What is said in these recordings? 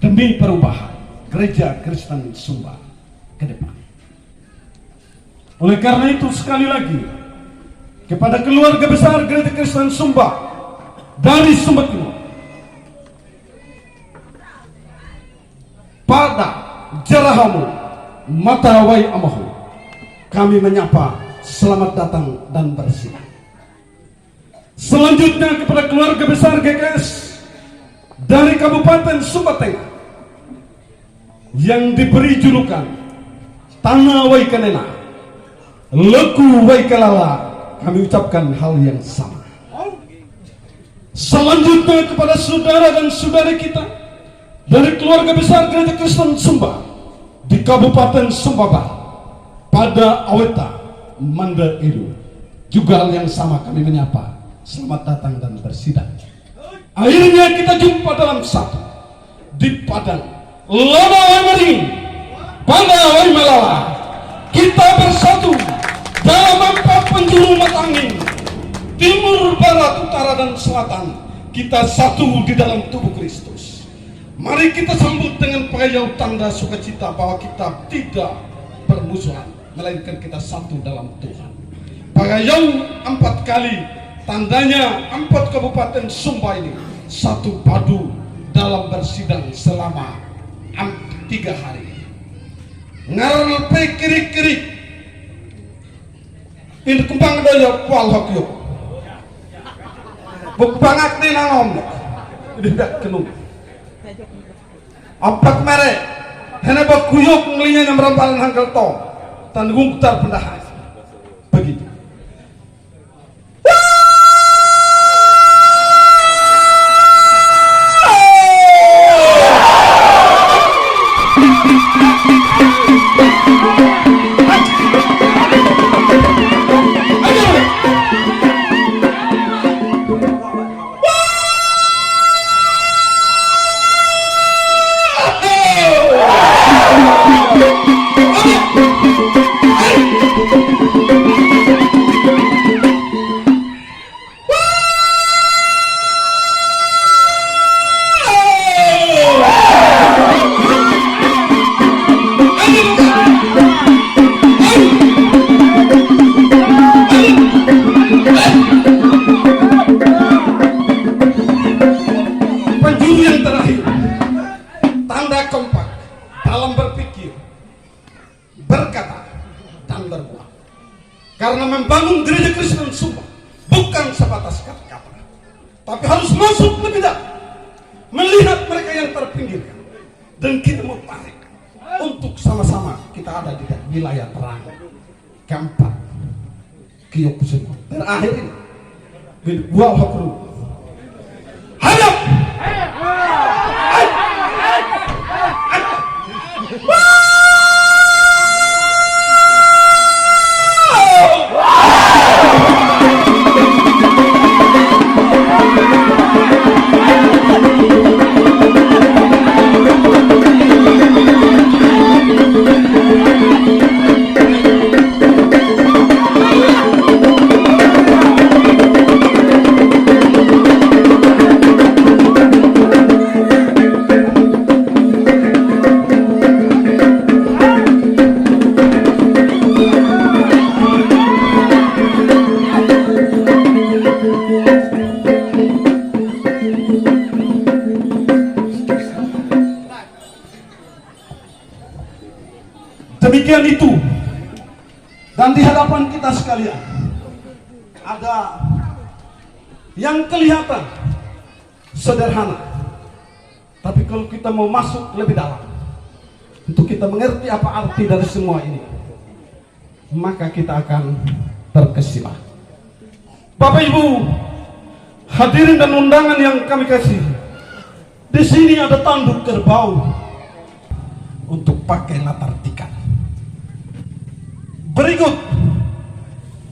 Demi perubahan Gereja Kristen Sumba ke depan. Oleh karena itu sekali lagi kepada keluarga besar Gereja Kristen Sumba dari Sumba Timur, pada jarahamu matawai amahu, kami menyapa selamat datang dan bersinar. Selanjutnya kepada keluarga besar GKS dari Kabupaten Sumba Tengah yang diberi julukan Tanah Waikanena, Leku Waikalala, kami ucapkan hal yang sama. Selanjutnya kepada saudara dan saudari kita dari keluarga besar Gereja Kristen Sumba di Kabupaten Sumba Barat pada Aweta Manda Ilu, juga hal yang sama kami menyapa selamat datang dan bersidang. Akhirnya kita jumpa dalam satu di Padang Lama Wai Maring, Pada Wai Melala. Kita bersatu dalam 4 penjuru mata angin, timur, barat, utara, dan selatan. Kita satu di dalam tubuh Kristus. Mari kita sambut dengan payau tanda sukacita bahwa kita tidak bermusuhan, melainkan kita satu dalam Tuhan. Payau 4 kali, tandanya 4 kabupaten Sumba ini satu padu dalam bersidang selama 3 hari. Ngaran pe kiri-kiri ini kembang daya kual hokyuk bukbangak ni nangom tidak kenung ampak mere hene bak kuyuk ngelinya yang merampalan hangkel to tanggung tar pendahan begitu. Karena membangun Gereja Kristen Sumba bukan sebatas kata-kata, tapi harus masuk lebih dalam, melihat mereka yang terpinggirkan, dan kita mau tarik untuk sama-sama kita ada di wilayah terang. Keempat, Kiyok semua. Terakhir ini, buah hakru. Hayap! Demikian itu. Dan di hadapan kita sekalian ada yang kelihatan sederhana, tapi kalau kita mau masuk lebih dalam untuk kita mengerti apa arti dari semua ini, maka kita akan terkesima. Bapak Ibu hadirin dan undangan yang kami kasih, di sini ada tanduk kerbau untuk pakai latar tikar. Berikut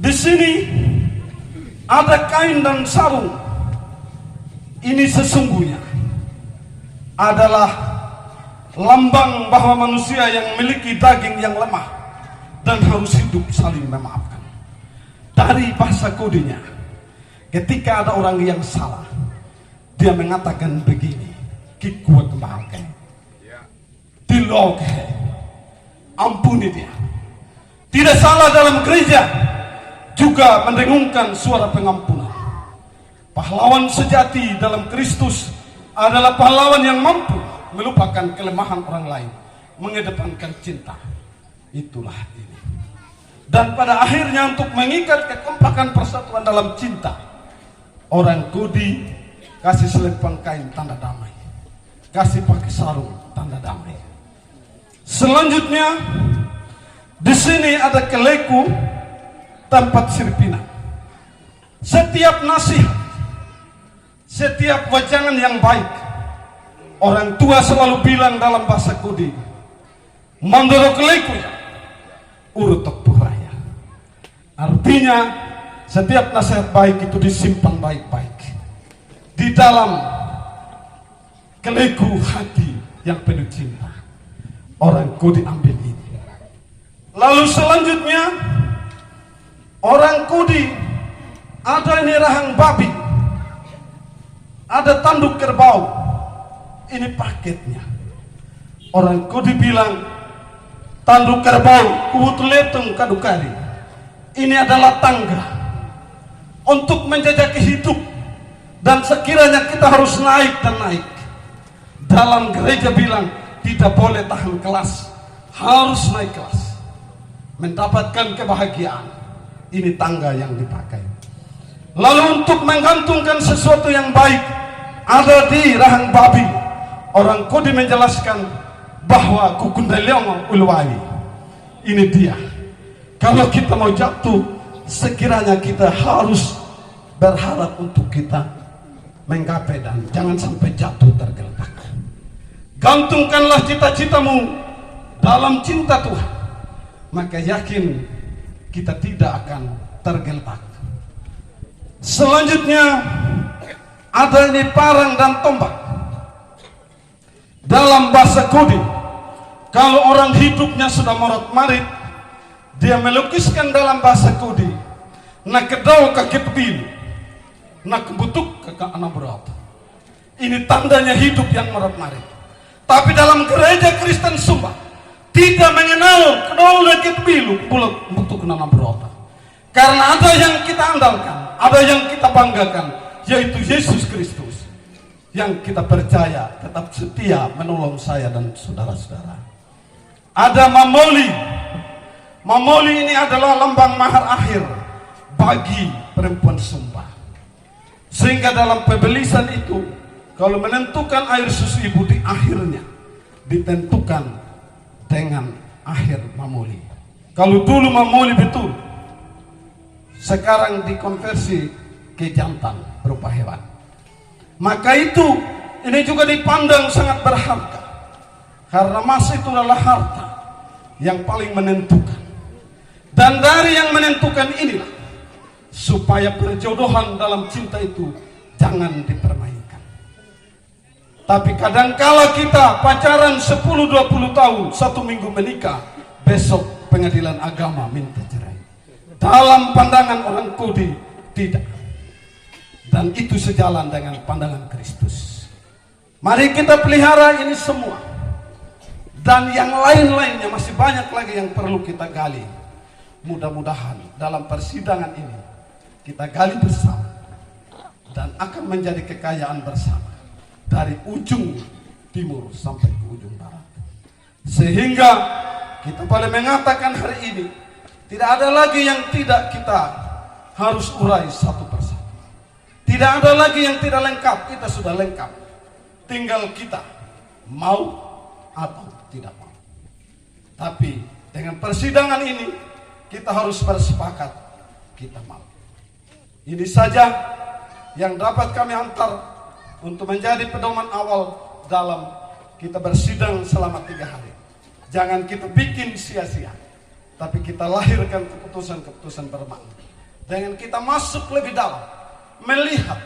di sini ada kain dan sarung. Ini sesungguhnya adalah lambang bahwa manusia yang memiliki daging yang lemah dan harus hidup saling memaafkan. Dari bahasa kodenya, ketika ada orang yang salah, dia mengatakan begini, kikuat kembangkan, dilog, ampuni dia. Tidak salah dalam gereja juga mendengungkan suara pengampunan. Pahlawan sejati dalam Kristus adalah pahlawan yang mampu melupakan kelemahan orang lain, mengedepankan cinta. Itulah ini. Dan pada akhirnya untuk mengikat kekompakan persatuan dalam cinta, orang Kudi kasih selempang kain tanda damai, kasih pakai sarung tanda damai. Selanjutnya di sini ada keleku tempat sirpina. Setiap nasihat, setiap wajangan yang baik, orang tua selalu bilang dalam bahasa Kudi, mandoro keleku ya, urutok puraya. Artinya setiap nasihat baik itu disimpan baik-baik di dalam keleku hati yang penuh cinta. Orang Kudi ambil ini. Lalu selanjutnya orang Kudi ada ini rahang babi, ada tanduk kerbau. Ini paketnya. Orang Kudi bilang tanduk kerbau kuutuletung kadukari. Ini adalah tangga untuk menjajaki hidup, dan sekiranya kita harus naik dan naik. Dalam gereja bilang tidak boleh tahan kelas, harus naik kelas, mendapatkan kebahagiaan. Ini tangga yang dipakai. Lalu untuk menggantungkan sesuatu yang baik ada di rahang babi. Orang Kudi menjelaskan bahwa kukundaliongo ulwawi. Ini dia. Kalau kita mau jatuh, sekiranya kita harus berharap untuk kita menggapai dan jangan sampai jatuh tergeletak. Gantungkanlah cita-citamu dalam cinta Tuhan, maka yakin kita tidak akan tergeletak. Selanjutnya ada ini parang dan tombak. Dalam bahasa Kudi, kalau orang hidupnya sudah morat-marit, dia melukiskan dalam bahasa Kudi, nak kedau kakit bilu, nak kebutuk kakak anak berat. Ini tandanya hidup yang morat-marit. Tapi dalam gereja Kristen Sumba tidak mengenal kedau kakit bilu, bulat butuh anak berat. Karena ada yang kita andalkan, ada yang kita banggakan, yaitu Yesus Kristus, yang kita percaya tetap setia menolong saya dan saudara-saudara. Ada Mamoli. Mamoli ini adalah lambang mahar akhir bagi perempuan Sumba. Sehingga dalam pebelisan itu, kalau menentukan air susu ibu di akhirnya ditentukan dengan akhir Mamoli. Kalau dulu Mamoli betul, sekarang dikonversi ke jantan berupa hewan. Maka itu ini juga dipandang sangat berharga, karena emas itu adalah harta yang paling menentukan. Dan dari yang menentukan inilah supaya perjodohan dalam cinta itu jangan dipermainkan. Tapi kadangkala kita pacaran 10-20 tahun, 1 minggu menikah, besok pengadilan agama minta cerai. Dalam pandangan orang Kudi tidak. Dan itu sejalan dengan pandangan Kristus. Mari kita pelihara ini semua. Dan yang lain-lainnya masih banyak lagi yang perlu kita gali. Mudah-mudahan dalam persidangan ini kita gali bersama dan akan menjadi kekayaan bersama dari ujung timur sampai ke ujung barat, sehingga kita boleh mengatakan hari ini, tidak ada lagi yang tidak kita harus urai satu persatu. Tidak ada lagi yang tidak lengkap, kita sudah lengkap. Tinggal kita mau atau tidak mau. Tapi dengan persidangan ini, kita harus bersepakat, kita mau. Ini saja yang dapat kami hantar untuk menjadi pedoman awal dalam kita bersidang selama 3 hari. Jangan kita bikin sia-sia, tapi kita lahirkan keputusan-keputusan bermakna. Dengan kita masuk lebih dalam, melihat